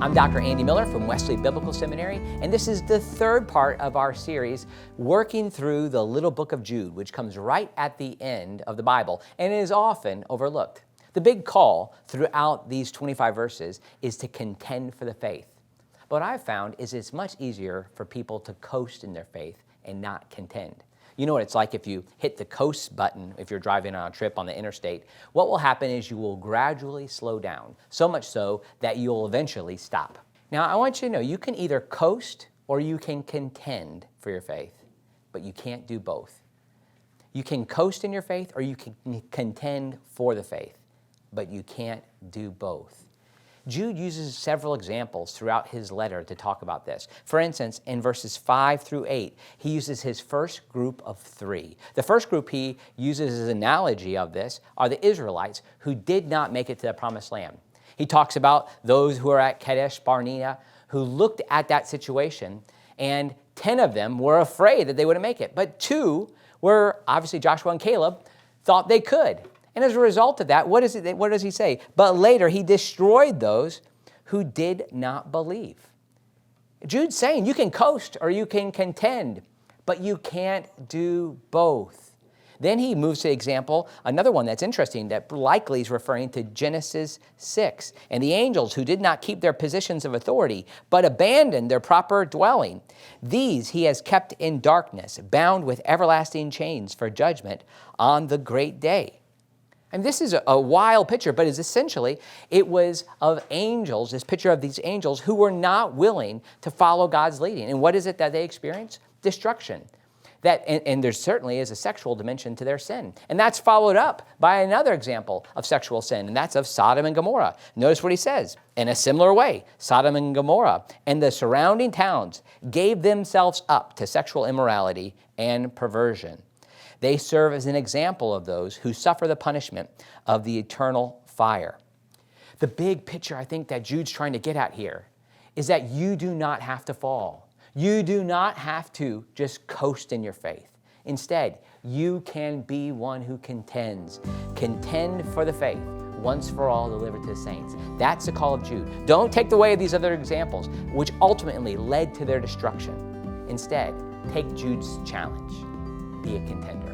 I'm Dr. Andy Miller from Wesley Biblical Seminary, and this is the third part of our series working through the little book of Jude, which comes right at the end of the Bible and is often overlooked. The big call throughout these 25 verses is to contend for the faith. But what I've found is it's much easier for people to coast in their faith and not contend. You know what it's like if you hit the coast button if you're driving on a trip on the interstate. What will happen is you will gradually slow down, so much so that you'll eventually stop. Now, I want you to know you can either coast or you can contend for your faith, but you can't do both. You can coast in your faith or you can contend for the faith, but you can't do both. Jude uses several examples throughout his letter to talk about this. For instance, in verses 5 through 8, he uses his first group of three. The first group he uses as an analogy of this are the Israelites who did not make it to the promised land. He talks about those who are at Kadesh Barnea who looked at that situation, and 10 of them were afraid that they wouldn't make it. But 2 were, obviously Joshua and Caleb, thought they could. And as a result of that, what does he say? But later he destroyed those who did not believe. Jude's saying you can coast or you can contend, but you can't do both. Then he moves to example, another one that's interesting that likely is referring to Genesis 6. And the angels who did not keep their positions of authority, but abandoned their proper dwelling. These he has kept in darkness, bound with everlasting chains for judgment on the great day. And this is a wild picture, but it was of angels, this picture of these angels who were not willing to follow God's leading. And what is it that they experience? Destruction. And there certainly is a sexual dimension to their sin. And that's followed up by another example of sexual sin, and that's of Sodom and Gomorrah. Notice what he says. In a similar way, Sodom and Gomorrah and the surrounding towns gave themselves up to sexual immorality and perversion. They serve as an example of those who suffer the punishment of the eternal fire. The big picture I think that Jude's trying to get at here is that you do not have to fall. You do not have to just coast in your faith. Instead, you can be one who contends. Contend for the faith, once for all delivered to the saints. That's the call of Jude. Don't take the way of these other examples, which ultimately led to their destruction. Instead, take Jude's challenge. Be a contender.